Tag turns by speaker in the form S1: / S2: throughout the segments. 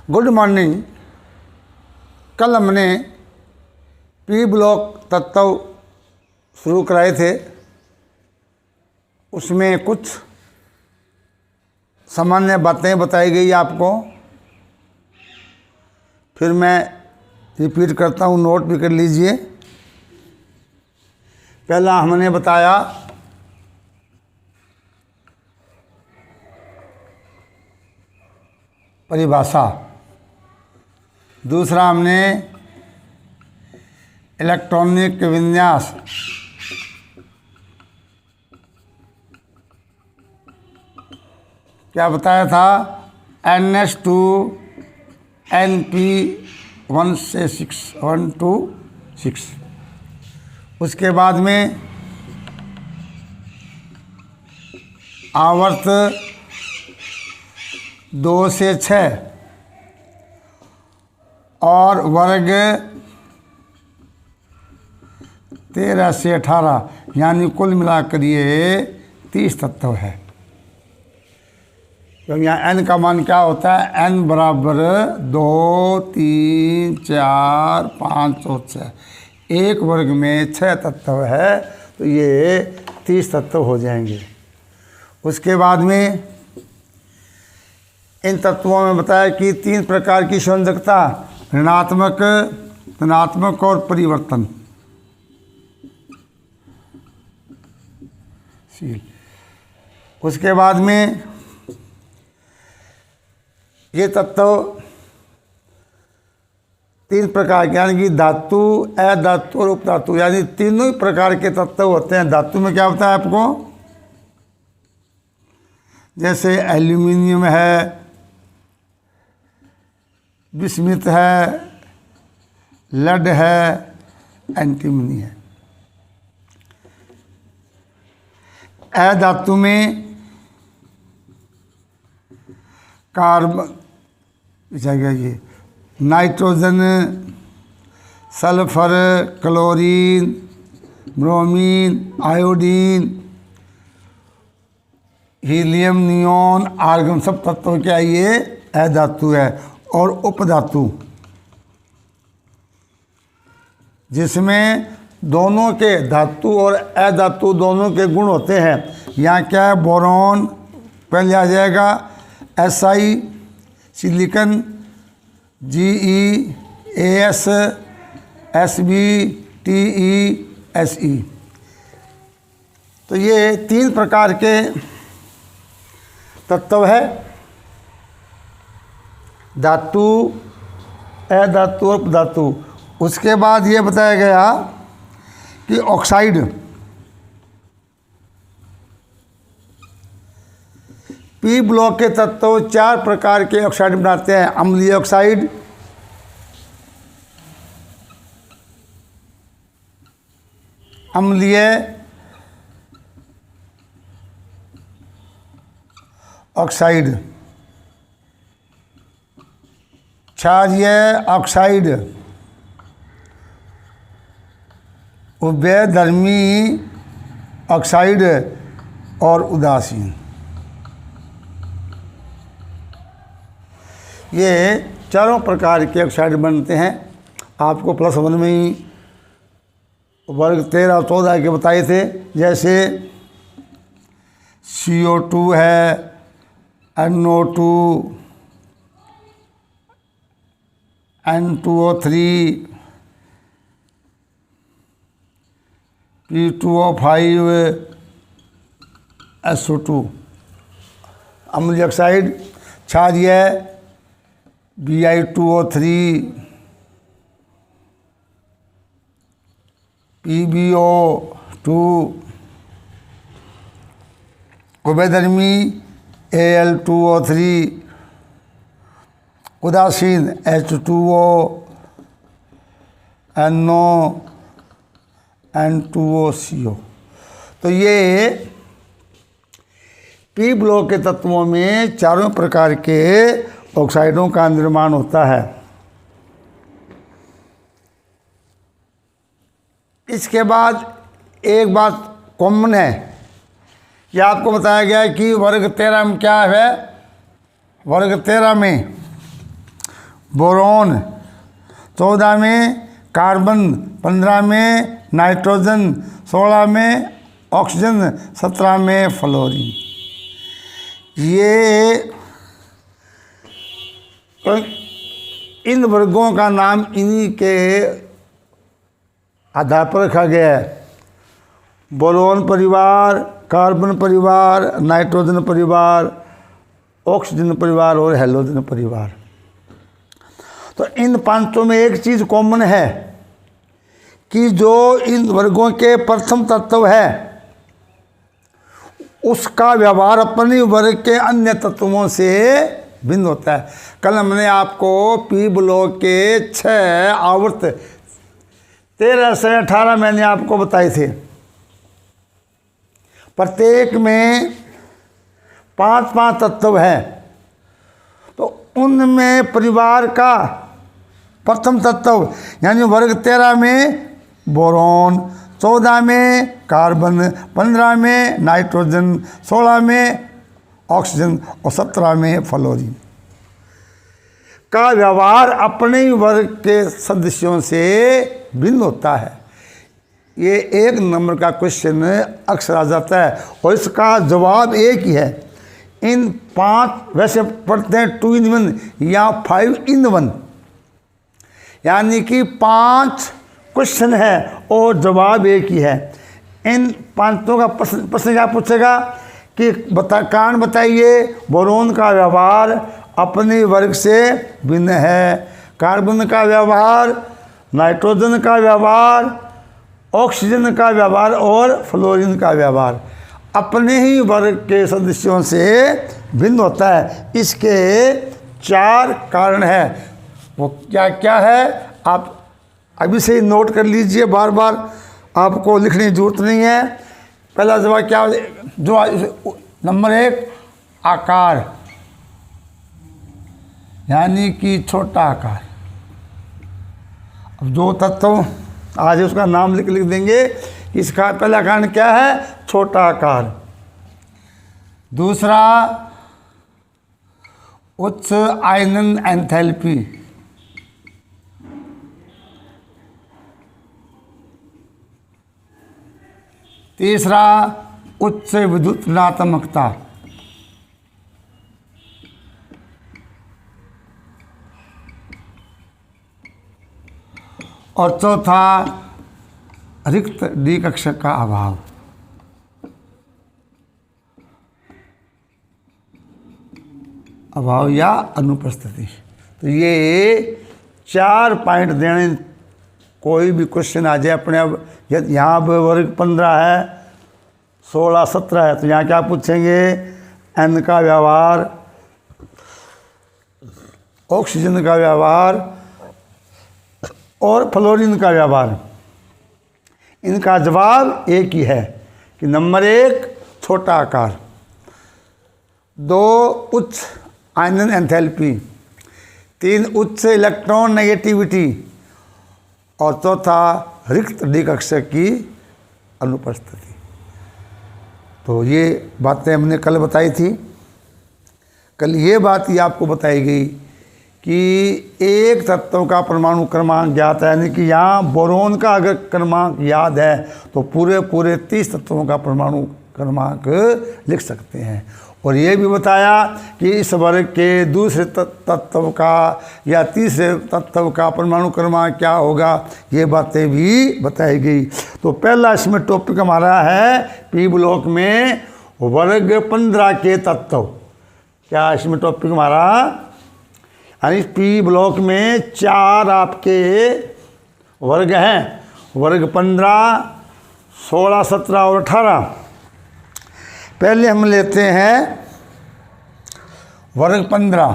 S1: Good morning. कल हमने P block तत्व शुरू कराए थे, उसमें कुछ सामान्य बातें बताई गई आपको। फिर मैं रिपीट करता हूँ, नोट भी कर लीजिए। पहला हमने बताया परिभाषा, दूसरा हमने इलेक्ट्रॉनिक विन्यास, क्या बताया था, NS2 NP1 से 1 to 6। उसके बाद में आवर्त 2 से 6 और वर्ग 13 से 18, यानी कुल मिलाकर ये 30 तत्व है। तो यहाँ n का मान क्या होता है, n बराबर 2, 3, 4, 5 और 6। एक वर्ग में 6 तत्व है, तो ये 30 तत्व हो जाएंगे। उसके बाद में इन तत्वों में बताया कि 3 प्रकार की संयोजकता, ऋणात्मक, धनात्मक और परिवर्तन। उसके बाद में ये तत्व 3 प्रकार के, यानी कि धातु, अधातु और उपधातु, यानी तीनों ही प्रकार के तत्व होते हैं। धातु में क्या होता है आपको, जैसे एल्यूमिनियम है, बिस्मिथ है, लेड है, एंटीमनी है। अधातु में कार्बन, ये nitrogen, sulphur, chlorine, bromine, iodine, helium, neon, argon, सब तत्वों क्या ये अधातु है। और उपधातु, जिसमें दोनों के, धातु और अधातु दोनों के गुण होते हैं। यहाँ क्या है, बोरॉन पहले आ जाएगा, Si, silicon, Ge, As, Sb, Te, Se। तो ये 3 प्रकार के तत्व है, धातु, अधातु और उपधातु। उसके बाद ये बताया गया कि ऑक्साइड, पी ब्लॉक के तत्व 4 प्रकार के ऑक्साइड बनाते हैं। अम्लीय ऑक्साइड, अम्लीय ऑक्साइड, क्षारीय ऑक्साइड, उभयधर्मी ऑक्साइड और उदासीन। ये चारों प्रकार के ऑक्साइड बनते हैं। आपको +1 में ही वर्ग 13 और 14 के बताए थे। जैसे CO2 है, NO2, N2O3, P2O5, SO2। अम्लीय ऑक्साइड, क्षारीय Bi2O3, PbO2, उभयधर्मी Al2O3, उदासीन H2O, NO, N2OCO। तो ये पी ब्लॉक के तत्वों में चारों प्रकार के ऑक्साइडों का निर्माण होता है। इसके बाद एक बात कॉमन है, ये आपको बताया गया है कि वर्ग 13 में क्या है, वर्ग 13 में बोरॉन, 14 में कार्बन, 15 में नाइट्रोजन, 16 में ऑक्सीजन, 17 में फ्लोरीन। ये इन वर्गों का नाम इन्हीं के आधार पर रखा गया है। बोरोन परिवार, कार्बन परिवार, नाइट्रोजन परिवार, ऑक्सीजन परिवार और हेलोजन परिवार। तो इन पांचों में एक चीज़ कॉमन है कि जो इन वर्गों के प्रथम तत्व है उसका व्यवहार अपने वर्ग के अन्य तत्वों से भिन्न होता है। कल हमने आपको पी ब्लॉक के 6 आवर्त 13 से 18 मैंने आपको बताए थे। प्रत्येक में 5-5 तत्व हैं। तो उनमें परिवार का प्रथम तत्व यानी वर्ग 13 में बोरॉन, 14 में कार्बन, 15 में नाइट्रोजन, 16 में ऑक्सीजन और 17 में फ्लोरीन का व्यवहार अपने ही वर्ग के सदस्यों से भिन्न होता है। ये 1 नंबर का क्वेश्चन अक्सर आ जाता है और इसका जवाब एक ही है। इन 5 वैसे पढ़ते हैं 2 in 1 या 5 in 1, यानी कि 5 क्वेश्चन है और जवाब एक ही है। इन पांचों का प्रश्न क्या पूछेगा कि कारण बताइए बोरोन का व्यवहार अपने वर्ग से भिन्न है, कार्बन का व्यवहार, नाइट्रोजन का व्यवहार, ऑक्सीजन का व्यवहार और फ्लोरीन का व्यवहार अपने ही वर्ग के सदस्यों से भिन्न होता है। इसके 4 कारण हैं। वो क्या क्या है आप अभी से ही नोट कर लीजिए, बार बार आपको लिखने की जरूरत नहीं है। पहला जवाब क्या, जो नंबर 1 आकार, यानी कि छोटा आकार। अब जो तत्व आज उसका नाम लिख देंगे। इसका पहला कारण क्या है, छोटा आकार। दूसरा उच्च आयनन एंथैल्पी, तीसरा उच्च विद्युत ऋणात्मकता, और चौथा रिक्त डी कक्षक का अभाव। या अनुपस्थिति। तो ये 4 पॉइंट देने, कोई भी क्वेश्चन आ जाए अपने। अब यहाँ पर वर्ग 15 है, 16, 17 है, तो यहाँ क्या पूछेंगे, एन का व्यवहार, ऑक्सीजन का व्यवहार और फ्लोरीन का व्यवहार। इनका जवाब एक ही है कि नंबर 1 छोटा आकार, 2 उच्च आयनन एंथैल्पी, 3 उच्च इलेक्ट्रॉन नेगेटिविटी और चौथा रिक्त डी कक्षक की अनुपस्थिति। तो ये बातें हमने कल बताई थी। कल ये बात ही आपको बताई गई कि एक तत्व का परमाणु क्रमांक ज्ञात है, यानी कि यहाँ बोरोन का अगर क्रमांक याद है तो पूरे 30 तत्वों का परमाणु क्रमांक लिख सकते हैं। और ये भी बताया कि इस वर्ग के दूसरे तत्व का या तीसरे तत्व का परमाणु क्रमांक क्या होगा, ये बातें भी बताई गई। तो पहला इसमें टॉपिक हमारा है पी ब्लॉक में वर्ग 15 के तत्व। क्या इसमें टॉपिक हमारा, यानी पी ब्लॉक में 4 आपके वर्ग हैं, वर्ग 15, 16, 17 और 18। पहले हम लेते हैं वर्ग 15।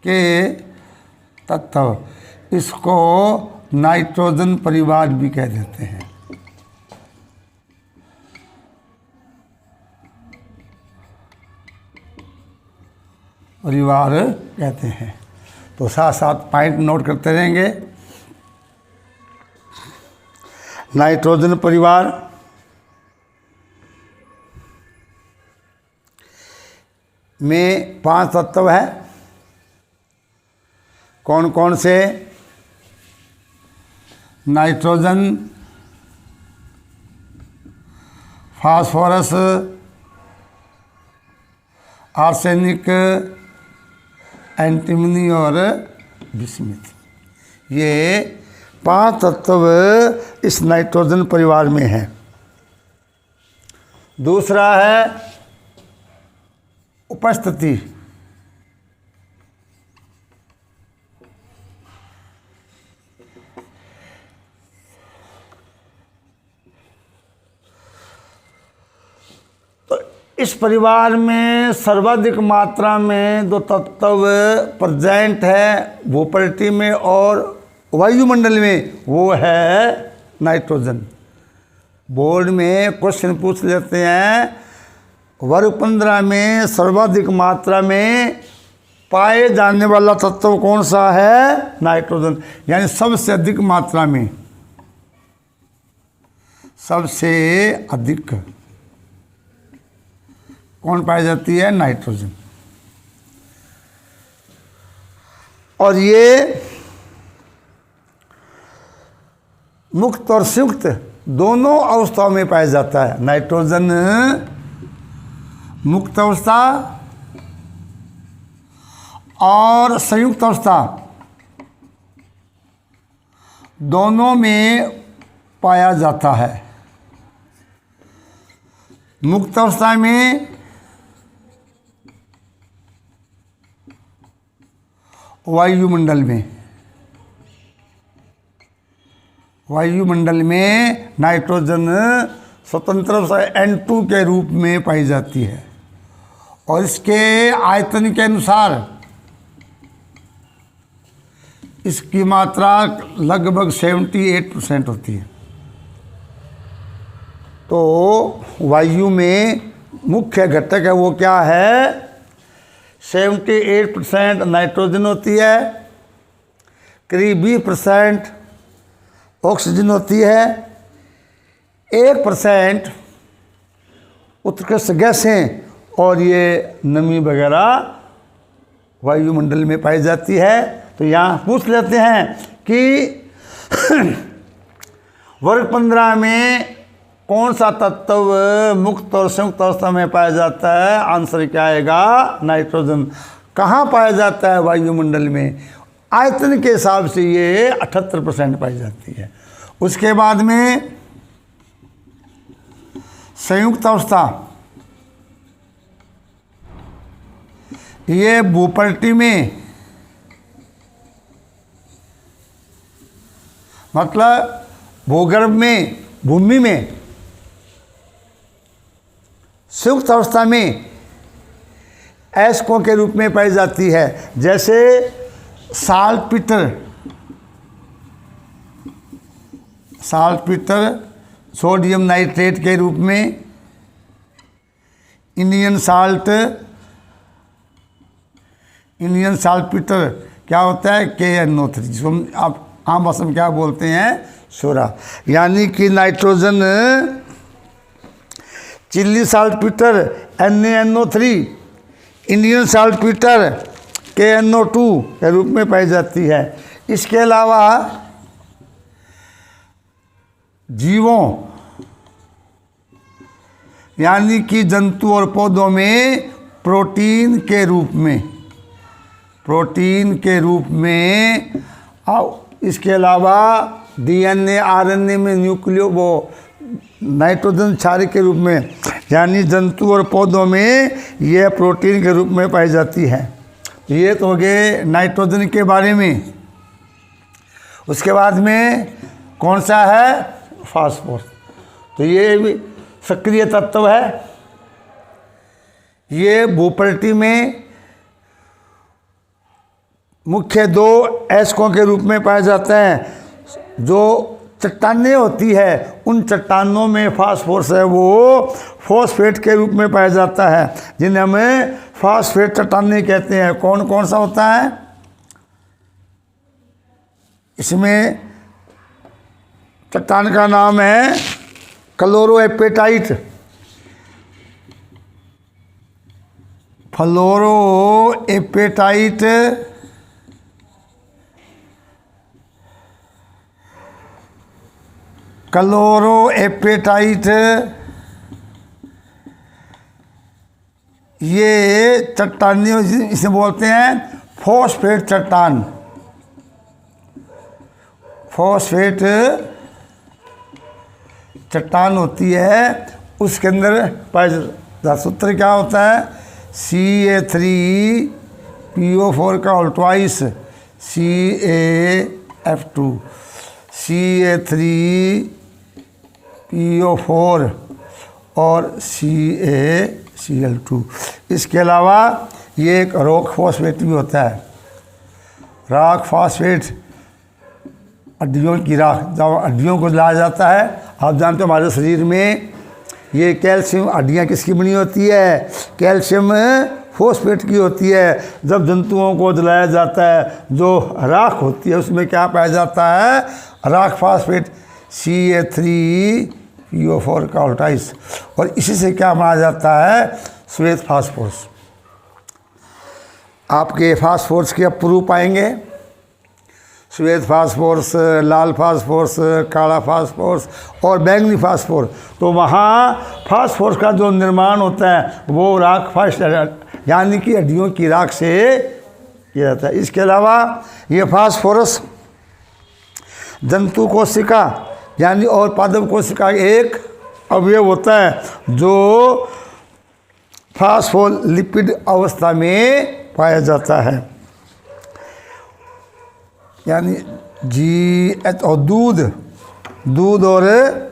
S1: के तत्व, इसको नाइट्रोजन परिवार भी कह देते हैं। परिवार कहते हैं। तो साथ साथ पॉइंट नोट करते रहेंगे। नाइट्रोजन परिवार, में 5 तत्व है। कौन कौन से? नाइट्रोजन, फास्फोरस, आर्सेनिक, एंटीमनी और बिस्मिथ। ये 5 तत्व इस नाइट्रोजन परिवार में हैं। दूसरा है उपस्थिति। तो इस परिवार में सर्वाधिक मात्रा में 2 तत्व प्रेजेंट है भूपृष्ठ में और वायुमंडल में, वो है नाइट्रोजन। बोर्ड में क्वेश्चन पूछ लेते हैं, वर्ग 15 में सर्वाधिक मात्रा में पाए जाने वाला तत्व कौन सा है? नाइट्रोजन। यानी सबसे अधिक मात्रा में, सबसे अधिक कौन पाई जाती है? नाइट्रोजन। और ये मुक्त और संयुक्त दोनों अवस्थाओं में पाया जाता है। नाइट्रोजन मुक्त अवस्था और संयुक्त अवस्था दोनों में पाया जाता है। मुक्त अवस्था में वायुमंडल में, वायुमंडल में नाइट्रोजन स्वतंत्र N2 के रूप में पाई जाती है और इसके आयतन के अनुसार इसकी मात्रा लगभग 78% होती है। तो वायु में मुख्य घटक है वो क्या है? 78% नाइट्रोजन होती है, करीब 20% ऑक्सीजन होती है, 1% उत्कृष्ट गैसें और ये नमी वगैरह वायुमंडल में पाई जाती है। तो यहाँ पूछ लेते हैं कि वर्ग 15 में कौन सा तत्व मुक्त और संयुक्त अवस्था में पाया जाता है? आंसर क्या आएगा? नाइट्रोजन। कहाँ पाया जाता है? वायुमंडल में। आयतन के हिसाब से ये 78% पाई जाती है। उसके बाद में संयुक्त अवस्था, ये भूपृष्ठ में, मतलब भूगर्भ में, भूमि में, संयुक्त अवस्था में अयस्कों के रूप में पाई जाती है। जैसे साल्टपीटर, सोडियम नाइट्रेट के रूप में, इंडियन साल्टपीटर क्या होता है? KNO3, जिसको आप आम भाषा में क्या बोलते हैं? सोरा। यानी कि nitrogen chilli saltpetre NaNO3, Indian saltpetre KNO2 के रूप में पाई जाती है। इसके अलावा जीवों यानी कि जंतु और पौधों में प्रोटीन के रूप में इसके अलावा DNA RNA में नाइट्रोजन क्षार के रूप में, यानी जंतु और पौधों में यह प्रोटीन के रूप में पाई जाती है। ये तो हो गए नाइट्रोजन के बारे में। उसके बाद में कौन सा है? फास्फोरस। तो ये भी सक्रिय तत्व है। ये भूपृष्ठ में मुख्य 2 अयस्कों के रूप में पाया जाता है। जो चट्टानें होती है उन चट्टानों में फास्फोरस है वो फॉस्फेट के रूप में पाया जाता है, जिन्हें हमें फॉस्फेट चट्टानें कहते हैं। कौन कौन सा होता है? इसमें चट्टान का नाम है क्लोरोएपेटाइट, फ्लोरोएपेटाइट, क्लोरोएपेटाइट, ये चट्टानी इसे बोलते हैं फॉस्फेट चट्टान। फॉस्फेट चट्टान होती है, उसके अंदर पाया जाता सूत्र क्या होता है, Ca3PO4 का ऑल्टवाइस CaF2, Ca3PO4 और CaCl2। इसके अलावा ये एक रॉक फॉस्फेट भी होता है। रॉक फॉस्फेट हड्डियों की राख, जब हड्डियों को लाया जाता है, आप जानते हो हमारे शरीर में ये कैल्शियम, हड्डियाँ किसकी बनी होती है, कैल्शियम फॉस्फेट की होती है। जब जंतुओं को जलाया जाता है, जो राख होती है उसमें क्या पाया जाता है, राख फॉस्फेट Ca3PO4 का ऑल्टाइस, और इसी से क्या बनाया जाता है, श्वेत फास्फोरस। आपके फास्फोरस के अब प्रूफ आएंगे, श्वेत फास्फोरस, लाल फास्फोरस, काला फास्फोरस और बैंगनी फास्फोरस। तो वहाँ फास्फोरस का जो निर्माण होता है वो राख फास्फोरस यानी कि हड्डियों की राख से किया जाता है। इसके अलावा ये फास्फोरस जंतु कोशिका यानी और पादप कोशिका एक अवयव होता है जो फास्फोलिपिड अवस्था में पाया जाता है। यानी GH और दूध और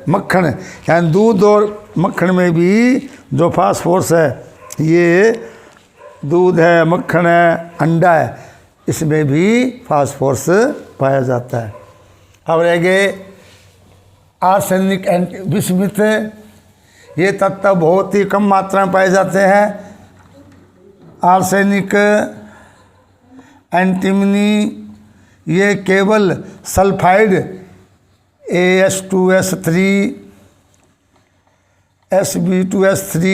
S1: मक्खन, यानी दूध और मक्खन में भी जो फास्फोरस है, ये दूध है, मक्खन है, अंडा है, इसमें भी फास्फोरस पाया जाता है। अब रह गए आर्सेनिक एंड विस्मित। ये तत्व बहुत ही कम मात्रा में पाए जाते हैं। आर्सेनिक, एंटीमनी, ये केवल sulphide AS2S3, Sb2S3,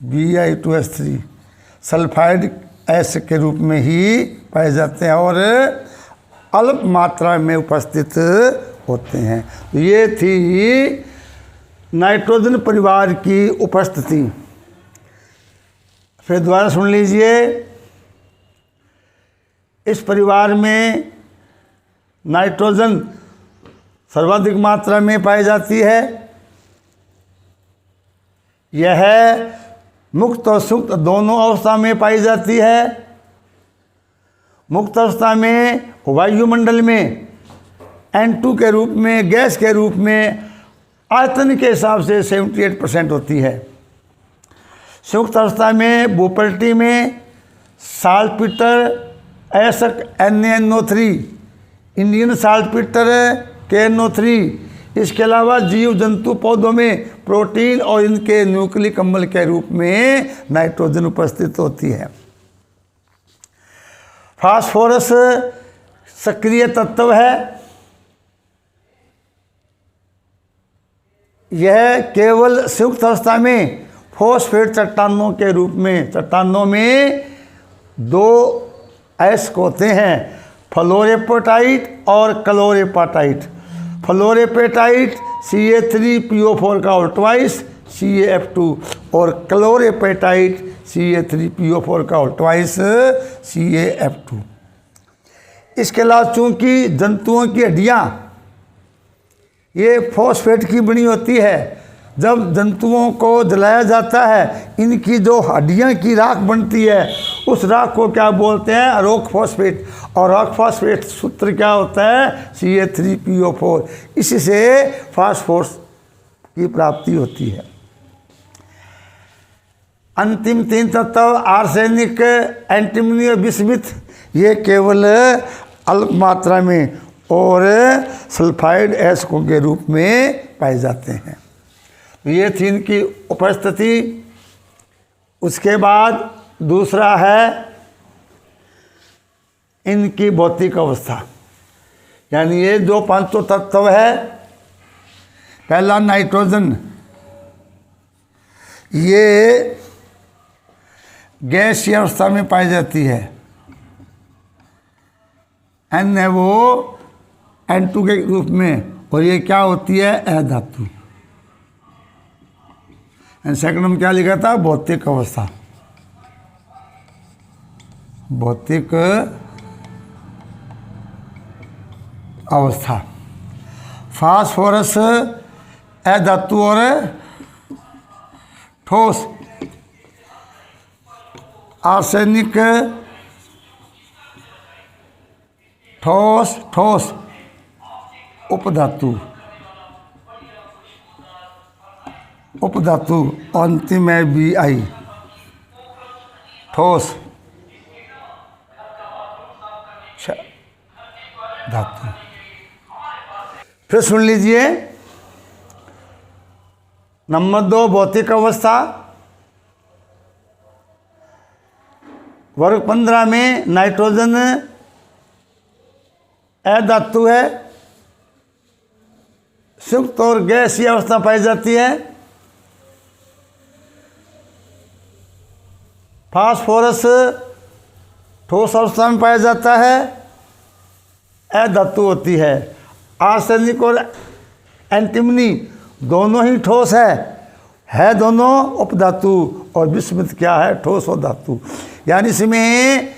S1: Bi2S3 sulphide S के रूप में ही पाए जाते हैं और अल्प मात्रा में उपस्थित होते हैं। तो ये थी नाइट्रोजन परिवार की उपस्थिति। फिर दोबारा सुन लीजिए, इस परिवार में नाइट्रोजन सर्वाधिक मात्रा में पाई जाती है। यह मुक्त और सुक्त दोनों अवस्था में पाई जाती है। मुक्त अवस्था में वायुमंडल में N2 के रूप में, गैस के रूप में आयतन के हिसाब से 78% होती है। सुक्त अवस्था में भूपल्टी में saltpetre ऐसक NaNO3, Indian saltpetre KNO3, इसके अलावा जीव जंतु पौधों में प्रोटीन और इनके न्यूक्लिक अम्ल के रूप में नाइट्रोजन उपस्थित होती है। फास्फोरस सक्रिय तत्व है। यह केवल संयुक्त अवस्था में फॉस्फेट चट्टानों के रूप में, चट्टानों में दो अयस्क होते हैं, फ्लोरेपेटाइट और क्लोरेपेटाइट। फ्लोरेपेटाइट Ca3PO4 का ऑल्टवाइस CaF2 और क्लोरेपेटाइट Ca3PO4 का ऑल्टवाइस CaF2। इसके अलावा चूंकि जंतुओं की हड्डियाँ ये फॉस्फेट की बनी होती है, जब जंतुओं को जलाया जाता है, इनकी जो हड्डियाँ की राख बनती है, उस राख को क्या बोलते हैं, रॉक फॉस्फेट। और रॉक फॉस्फेट सूत्र क्या होता है, Ca3PO4। इसी से फास्फोरस की प्राप्ति होती है। अंतिम तीन तत्व आर्सेनिक, एंटीमनी और विस्मित, ये केवल अल्प मात्रा में और सल्फाइड एस्कों के रूप में पाए जाते हैं। तो ये थी इनकी उपस्थिति। उसके बाद दूसरा है इनकी भौतिक अवस्था, यानी ये जो पांचों तत्व है। पहला नाइट्रोजन, ये गैसीय अवस्था में पाई जाती है। N है वो N2 के रूप में, और ये क्या होती है? अधातु। सेकंड में क्या लिखा था? भौतिक अवस्था। भौतिक अवस्था। फास्फोरस अधातु और ठोस। आर्सेनिक ठोस ठोस उपधातु। उपधातु अंतिम है Bi, ठोस धातु। फिर सुन लीजिए, नंबर 2 भौतिक अवस्था। वर्ग 15 में नाइट्रोजन अधातु है, संयुक्त और गैसीय अवस्था पाई जाती है। फास्फोरस ठोस अवस्था में पाया जाता है, अधातु होती है। आर्सेनिक और एंटीमनी दोनों ही ठोस है दोनों उपधातु, और विस्मित क्या है? ठोस और धातु। यानी इसमें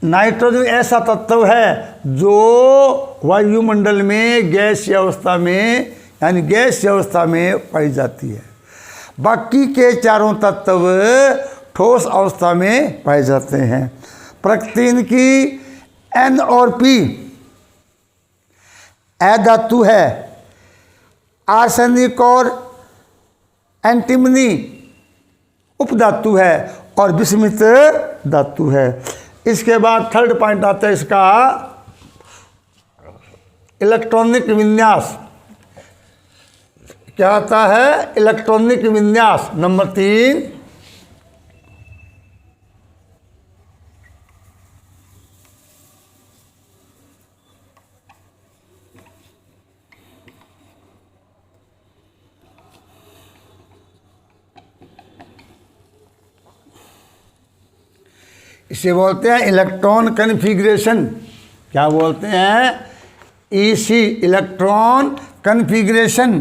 S1: नाइट्रोजन ऐसा तत्व है जो वायुमंडल में गैसीय अवस्था में, यानी गैसीय अवस्था में पाई जाती है। बाकी के चारों तत्व ठोस अवस्था में पाए जाते हैं। प्रकृति की N और P अधातु है, आर्सेनिक और एंटीमनी उपधातु है, और विस्मित धातु है। इसके बाद थर्ड पॉइंट आता है इसका, इलेक्ट्रॉनिक विन्यास। क्या आता है? इलेक्ट्रॉनिक विन्यास। नंबर 3, इसे बोलते हैं इलेक्ट्रॉन कन्फिग्रेशन। क्या बोलते हैं? EC, electron configuration.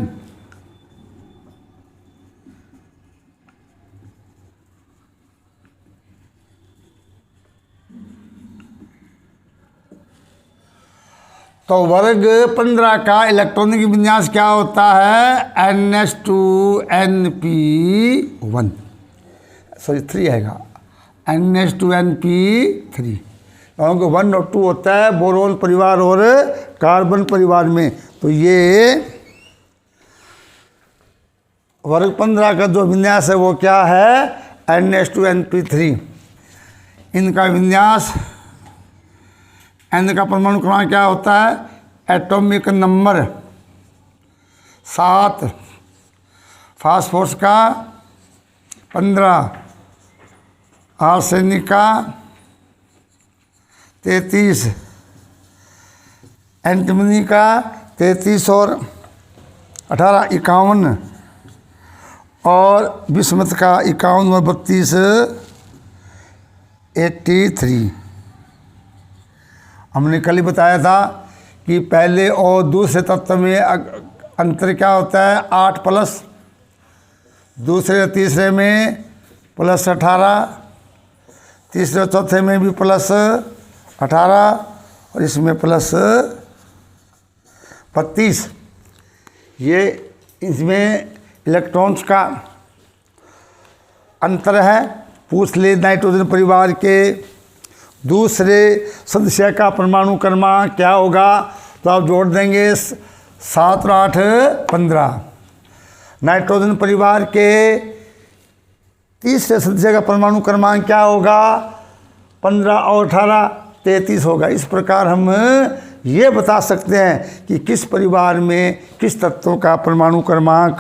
S1: तो वर्ग 15 का इलेक्ट्रॉनिक विन्यास क्या होता है? NH2NP1, सॉरी 3 आएगा, NH2NP3। क्योंकि 1 और 2 होता है बोरोन परिवार और कार्बन परिवार में। तो ये वर्ग 15 का जो विन्यास है वो क्या है? NH2NP3। इनका विन्यास, N का परमाणु क्रमांक क्या होता है? एटॉमिक नंबर 7, फास्फोरस का 15, आर्सेनिक का 33, एंटीमनी का 33 और 18 51, और विस्मत का 51 और 32 83। हमने कल ही बताया था कि पहले और दूसरे तत्व में अंतर क्या होता है? 8+, दूसरे और तीसरे में +18, तीसरे और चौथे में भी +18, और इसमें +32। ये इसमें इलेक्ट्रॉन्स का अंतर है। पूछ ले नाइट्रोजन परिवार के दूसरे सदस्य का परमाणु क्रमांक क्या होगा? तो आप जोड़ देंगे 7 और 8 15। नाइट्रोजन परिवार के तीसरे सदस्य का परमाणु क्रमांक क्या होगा? 15 और 18 33 होगा। इस प्रकार हम ये बता सकते हैं कि किस परिवार में किस तत्वों का परमाणु क्रमांक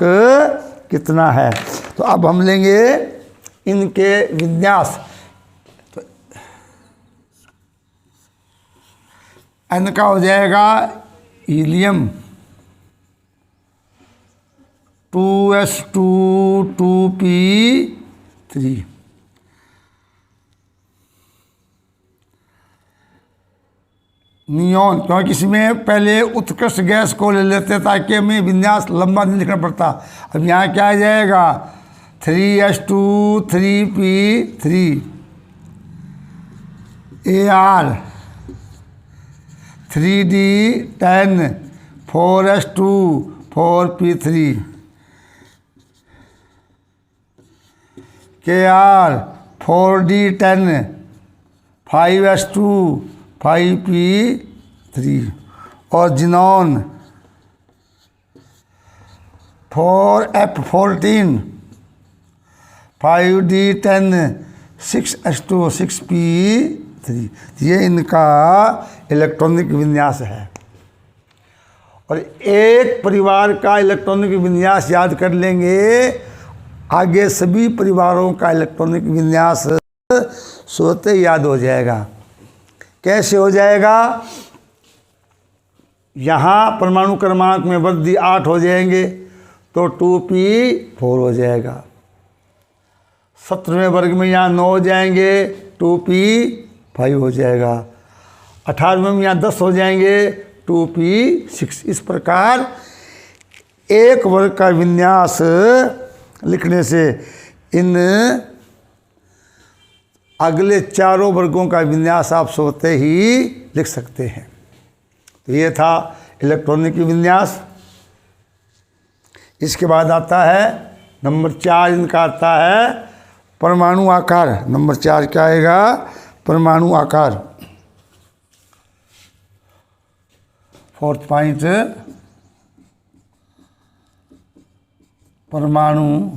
S1: कितना है। तो अब हम लेंगे इनके विन्यास। तो N का हो जाएगा हीलियम 2s2 2p3, नियॉन, क्योंकि इसमें पहले उत्कृष्ट गैस को ले लेते ताकि हमें विन्यास लंबा नहीं लिखना पड़ता। अब यहाँ क्या आ जाएगा 3s2 3p3 Ar 3d10 4s2 4p3 Kr 4d10 5s2 5p3 और xenon 4f14 5d10 6s2 6p3। ये इनका इलेक्ट्रॉनिक विन्यास है। और एक परिवार का इलेक्ट्रॉनिक विन्यास याद कर लेंगे, आगे सभी परिवारों का इलेक्ट्रॉनिक विन्यास सोते याद हो जाएगा। कैसे हो जाएगा? यहाँ परमाणु क्रमांक में वृद्धि 8 हो जाएंगे तो 2p4 हो जाएगा। 17वें वर्ग में यहाँ 9 हो जाएंगे 2p5 हो जाएगा। 18वें में यहाँ 10 हो जाएंगे 2p6। इस प्रकार एक वर्ग का विन्यास लिखने से इन अगले चारों वर्गों का विन्यास आप सोते ही लिख सकते हैं। तो ये था इलेक्ट्रॉनिक विन्यास। इसके बाद आता है नंबर 4, इनका आता है परमाणु आकार। नंबर 4 क्या आएगा? परमाणु आकार। 4th पॉइंट परमाणु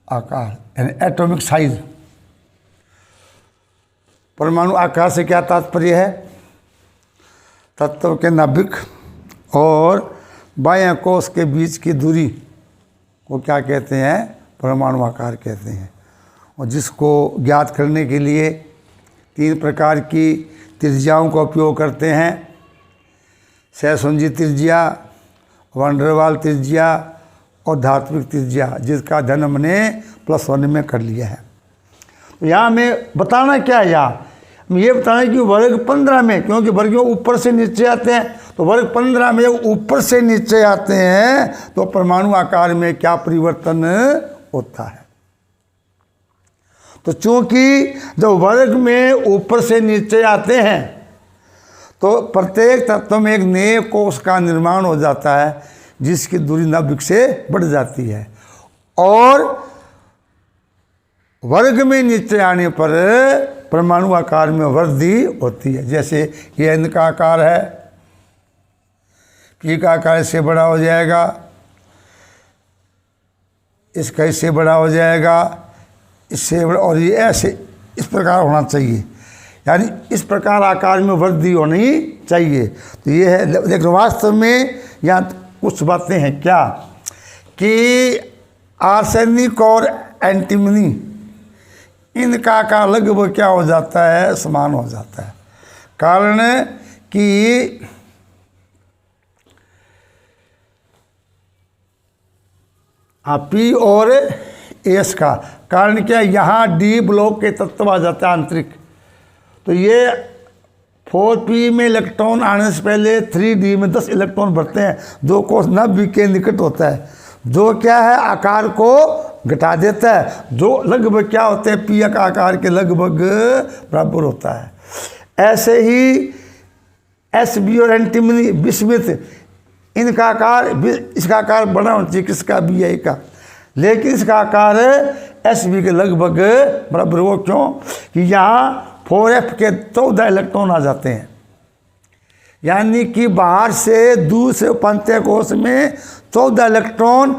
S1: आकार यानी एटॉमिक साइज। परमाणु आकार से क्या तात्पर्य है? तत्व के नाभिक और बाह्य कोश के बीच की दूरी को क्या कहते हैं? परमाणु आकार कहते हैं। और जिसको ज्ञात करने के लिए 3 प्रकार की त्रिज्याओं का उपयोग करते हैं। सहसुंजी त्रिज्या, वंडरवाल त्रिज्या और धात्विक त्रिज्या, जिसका अध्ययन हमने +1 में कर लिया है। तो यहाँ हमें बताना क्या है? यहाँ हमें ये बताना है कि वर्ग 15 में, क्योंकि वर्गों ऊपर से नीचे आते हैं, तो वर्ग 15 में जब ऊपर से नीचे आते हैं तो परमाणु आकार में क्या परिवर्तन होता है। तो चूंकि जब वर्ग में ऊपर से नीचे आते हैं तो प्रत्येक तत्व में एक नए कोश का निर्माण हो जाता है, जिसकी दूरी नाभिक से बढ़ जाती है। और वर्ग में नीचे आने पर परमाणु आकार में वृद्धि होती है। जैसे ये इनका आकार है, पी का आकार इससे बड़ा हो जाएगा, इसका इससे बड़ा हो जाएगा, इससे बड़ा, और ये ऐसे इस प्रकार होना चाहिए, यानी इस प्रकार आकार में वृद्धि होनी चाहिए। तो ये है। लेकिन वास्तव में यहाँ कुछ बातें हैं क्या कि आर्सेनिक और एंटीमनी इनका आकार लगभग क्या हो जाता है? समान हो जाता है। कारण कि पी और एस का कारण क्या? यहाँ डी ब्लॉक के तत्व आ जाता है आंतरिक। तो ये 4p में इलेक्ट्रॉन आने से पहले 3d में 10 इलेक्ट्रॉन बढ़ते हैं। 2 कोश नाभिक के निकट होता है, जो क्या है आकार को घटा देता है, जो लगभग क्या होते हैं पी का आकार के लगभग बराबर होता है। ऐसे ही एस बी और एंटीमनी बिस्मिथ इनका आकार, इसका आकार बड़ा होना चाहिए किसका? बी आई का, लेकिन इसका आकार एस बी के लगभग बराबर। वो क्यों? कि यहाँ 4f के 14 इलेक्ट्रॉन आ जाते हैं, यानी कि बाहर से दूसरे उपांत्य कोश में 14 इलेक्ट्रॉन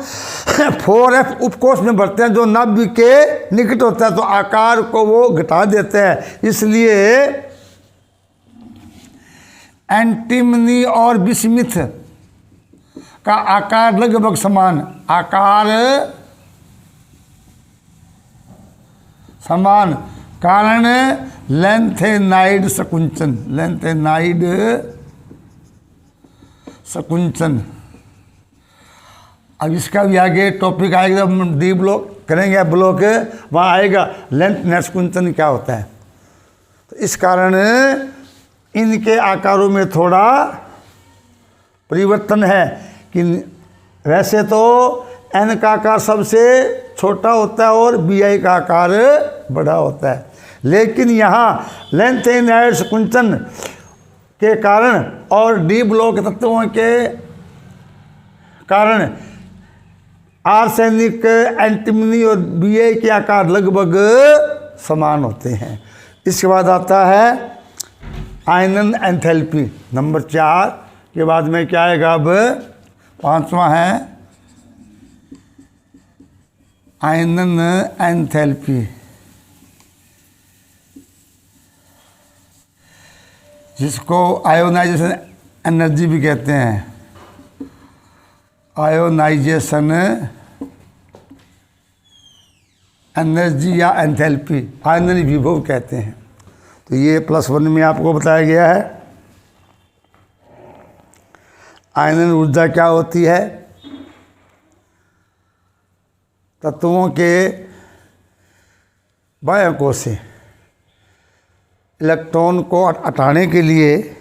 S1: 4f उपकोश में बढ़ते हैं, जो नाभिक के निकट होता है, तो आकार को वो घटा देते हैं। इसलिए एंटीमनी और बिस्मिथ का आकार लगभग समान, आकार समान। कारण लेंथेनाइड संकुंचन, लेंथेनाइड संकुंचन। अब इसका भी आगे टॉपिक आएगा, डी ब्लॉक करेंगे ब्लॉक, वहाँ आएगा लेंथेनाइड संकुंचन क्या होता है। तो इस कारण इनके आकारों में थोड़ा परिवर्तन है कि वैसे तो एन का आकार सबसे छोटा होता है और Bi का आकार बड़ा होता है, लेकिन यहाँ लैंथेनाइड संकुचन के कारण और डी ब्लॉक तत्वों के कारण आर्सेनिक, एंटीमनी और Bi के आकार लगभग समान होते हैं। इसके बाद आता है आयनन एंथैल्पी नंबर 4 के बाद में क्या आएगा, अब 5वां है आयनन एंथैल्पी, जिसको आयोनाइजेशन एनर्जी भी कहते हैं, आयोनाइजेशन एनर्जी या एंथैल्पी, आयनन विभव कहते हैं। तो ये +1 में आपको बताया गया है। आयनन ऊर्जा क्या होती है, तत्वों के बाह्य कोश से इलेक्ट्रॉन को हटाने के लिए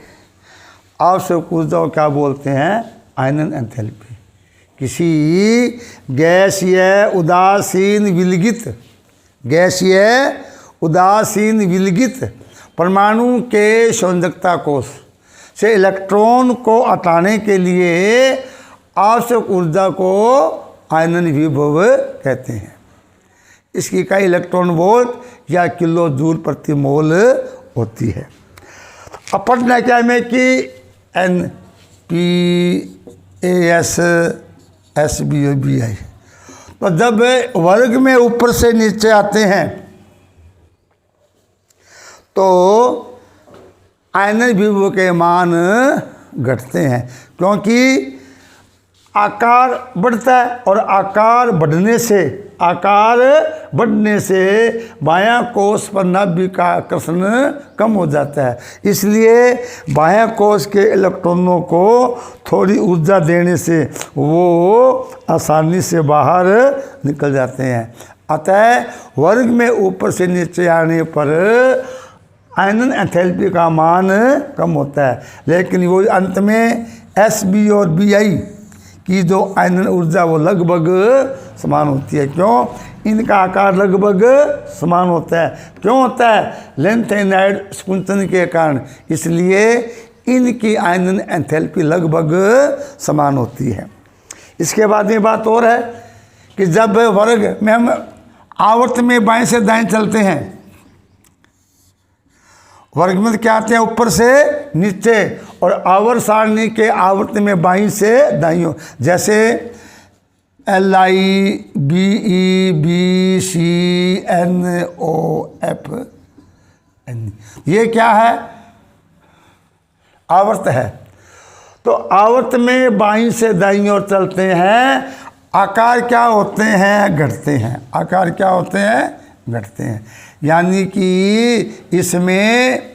S1: आवश्यक ऊर्जा को क्या बोलते हैं, आयनन एंथैल्पी। किसी गैसीय उदासीन विलगित, गैसीय उदासीन विलगित परमाणु के संयोजकता कोश से इलेक्ट्रॉन को हटाने के लिए आवश्यक ऊर्जा को आयनन विभव कहते हैं। इसकी इकाई इलेक्ट्रॉन वोल्ट या किलो जूल प्रति मोल होती है। अब पढ़ना क्या है कि NPAS SbO Bi, तो जब वर्ग में ऊपर से नीचे आते हैं तो आयनन विभव के मान घटते हैं, क्योंकि आकार बढ़ता है और आकार बढ़ने से बाह्य कोश पर नाभिक का आकर्षण कम हो जाता है। इसलिए बाह्य कोश के इलेक्ट्रॉनों को थोड़ी ऊर्जा देने से वो आसानी से बाहर निकल जाते हैं। अतः वर्ग में ऊपर से नीचे आने पर आयनन एंथैल्पी का मान कम होता है, लेकिन वो अंत में Sb और Bi की जो आयनन ऊर्जा वो लगभग समान होती है। क्यों, इनका आकार लगभग समान होता है। क्यों होता है, लैंथेनाइड संकुचन के कारण, इसलिए इनकी आयनन एंथैल्पी लगभग समान होती है। इसके बाद में बात और है कि जब वर्ग में हम आवर्त में बाएं से दाएं चलते हैं, वर्ग में क्या आते हैं, ऊपर से नीचे, और आवर्त सारणी के आवर्त में बाईं से दाईं, जैसे LI BE BC NO FN, ये क्या है, आवर्त है। तो आवर्त में बाईं से दाईं ओर चलते हैं, आकार क्या होते हैं, घटते हैं। आकार क्या होते हैं, घटते हैं। यानी कि इसमें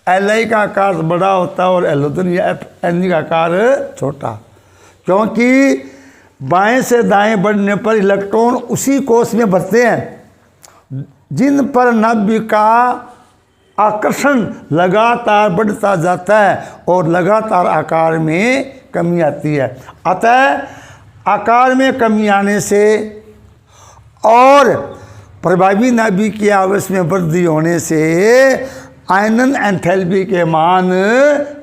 S1: Li का आकार बड़ा होता है और एलोथन या Ni का आकार छोटा, क्योंकि बाएं से दाएं बढ़ने पर इलेक्ट्रॉन उसी कोश में बढ़ते हैं जिन पर नाभिक का आकर्षण लगातार बढ़ता जाता है और लगातार आकार में कमी आती है। अतः आकार में कमी आने से और प्रभावी नाभिक की आवेश में वृद्धि होने से आयनन एंथैल्पी के मान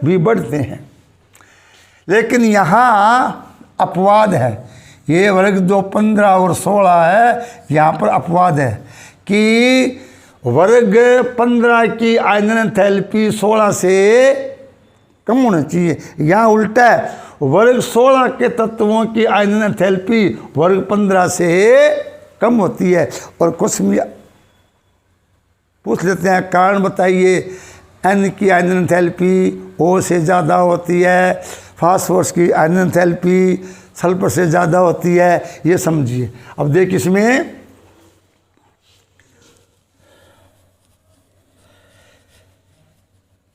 S1: भी बढ़ते हैं। लेकिन यहाँ अपवाद है, ये वर्ग जो 15 और 16 है, यहाँ पर अपवाद है कि वर्ग 15 की आयनन एंथैल्पी 16 से कम होना चाहिए। यहाँ उल्टा है, वर्ग 16 के तत्वों की आयनन एंथैल्पी वर्ग 15 से कम होती है। और कुछ पूछ लेते हैं, कारण बताइए। N की आयनन एंथैल्पी O से ज़्यादा होती है, फास्फोरस की आयनन एंथैल्पी सल्फर से ज़्यादा होती है, ये समझिए। अब देख इसमें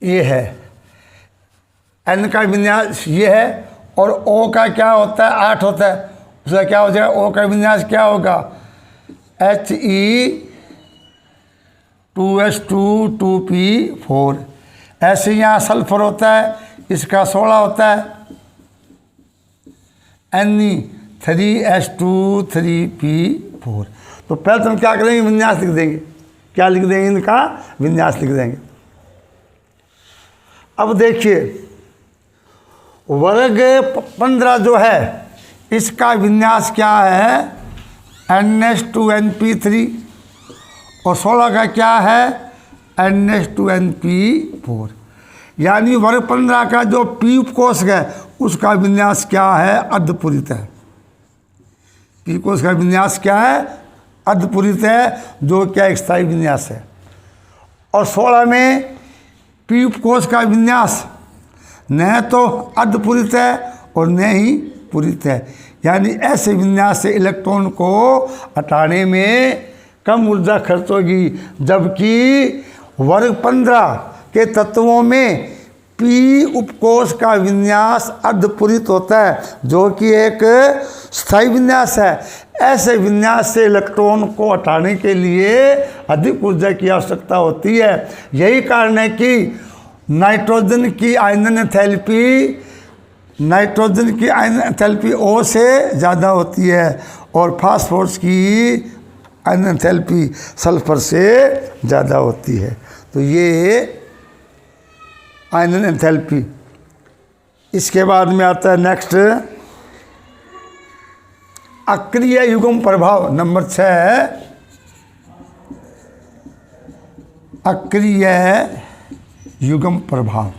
S1: ये है, N का विन्यास ये है और O का क्या होता है, 8 होता है। उसका क्या हो जाएगा, O का विन्यास क्या होगा, He 2s2 2p4। ऐसे यहाँ सल्फर होता है, इसका 16 होता है, Ne3s2 3p4। तो पहले तो हम क्या करेंगे, विन्यास लिख देंगे। क्या लिख देंगे, इनका विन्यास लिख देंगे। अब देखिए वर्ग 15 जो है इसका विन्यास क्या है, NH2NP3, और 16 का क्या है, NH2NP4। यानी वर्ग 15 का जो पी उपकोष है उसका विन्यास क्या है, अर्धपूरित है। पी कोष का विन्यास क्या है, अर्धपूरित है, जो क्या एक स्थायी विन्यास है। और 16 में पी उपकोष का विन्यास न तो अर्धपूरित है और न ही पूरित है। यानी ऐसे विन्यास से इलेक्ट्रॉन को हटाने में कम ऊर्जा खर्च होगी, जबकि वर्ग 15 के तत्वों में पी उपकोष का विन्यास अर्धपूरित होता है, जो कि एक स्थायी विन्यास है। ऐसे विन्यास से इलेक्ट्रॉन को हटाने के लिए अधिक ऊर्जा की आवश्यकता होती है। यही कारण है कि नाइट्रोजन की आयनन एंथैल्पी O से ज़्यादा होती है और फास्फोरस की आयनन एंथैल्पी सल्फर से ज़्यादा होती है। तो ये आयनन एंथैल्पी। इसके बाद में आता है नेक्स्ट अक्रिय युग्म प्रभाव नंबर 6। अक्रिय युग्म प्रभाव,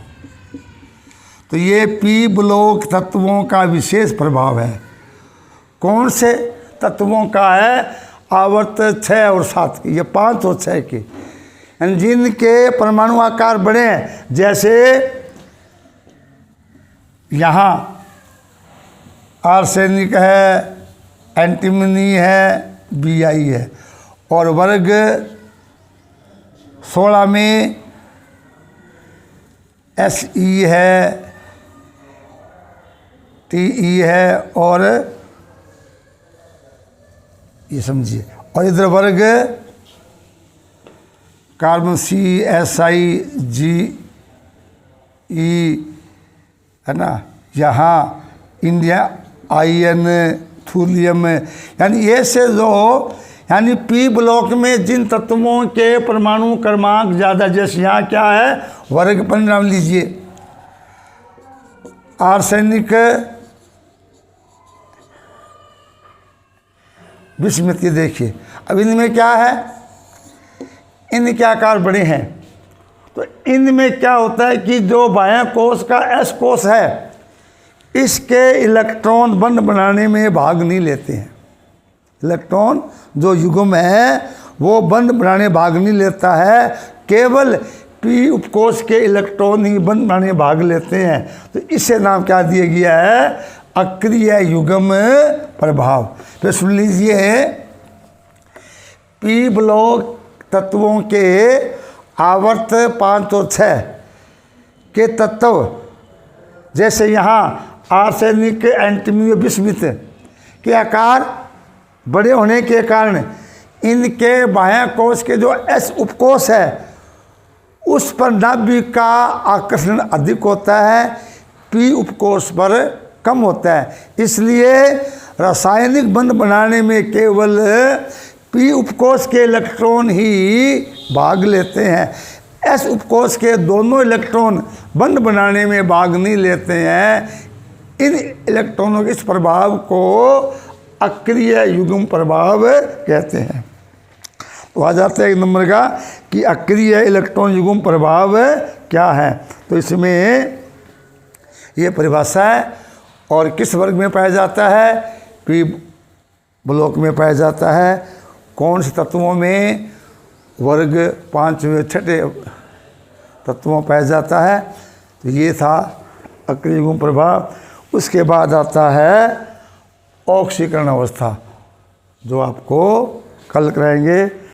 S1: तो ये पी ब्लॉक तत्वों का विशेष प्रभाव है। कौन से तत्वों का है, आवर्त 6 और 7 के, ये 5 और 6 के, जिनके परमाणु आकार बड़े हैं। जैसे यहाँ आर्सेनिक है, एंटीमनी है, Bi है। और वर्ग 16 में Se है, Te है, और ये समझिए। और इधर वर्ग कार्बन CSiGe है ना, यहाँ इंडिया आयन थूलियम, यानी ये से जो यानी पी ब्लॉक में जिन तत्वों के परमाणु क्रमांक ज़्यादा, जैसे यहाँ क्या है वर्ग 15 लीजिए, आर्सेनिक, विस्मृत, देखिए। अब इनमें क्या है, इनके आकार बड़े हैं, तो इनमें क्या होता है कि जो बाह्य कोश का S कोश है इसके इलेक्ट्रॉन बंध बनाने में भाग नहीं लेते हैं। इलेक्ट्रॉन जो युग्म है वो बंध बनाने भाग नहीं लेता है, केवल पी उपकोष के इलेक्ट्रॉन ही बंध बनाने भाग लेते हैं। तो इससे नाम क्या दिया गया है, अक्रिय युग्म प्रभाव। फिर सुन लीजिए, पी ब्लॉक तत्वों के आवर्त 5 और 6 के तत्व, जैसे यहाँ आर्सेनिक, एंटीमनी, विस्मित के आकार बड़े होने के कारण इनके बाह्य कोश के जो S उपकोष है उस पर नाभिक का आकर्षण अधिक होता है, पी उपकोष पर कम होता है। इसलिए रासायनिक बंध बनाने में केवल पी उपकोष के इलेक्ट्रॉन ही भाग लेते हैं। S उपकोष के दोनों इलेक्ट्रॉन बंध बनाने में भाग नहीं लेते हैं। इन इलेक्ट्रॉनों के इस प्रभाव को अक्रिय युग्म प्रभाव कहते हैं। तो आ जाता है 1 नंबर का कि अक्रिय इलेक्ट्रॉन युग्म प्रभाव क्या है। तो इसमें ये परिभाषा है और किस वर्ग में पाया जाता है, पी ब्लॉक में पाया जाता है। कौन से तत्वों में, वर्ग 5वें 6ठे तत्वों पाया जाता है। तो ये था अक्रिय युग्म प्रभाव। उसके बाद आता है ऑक्सीकरण अवस्था, जो आपको कल कराएंगे।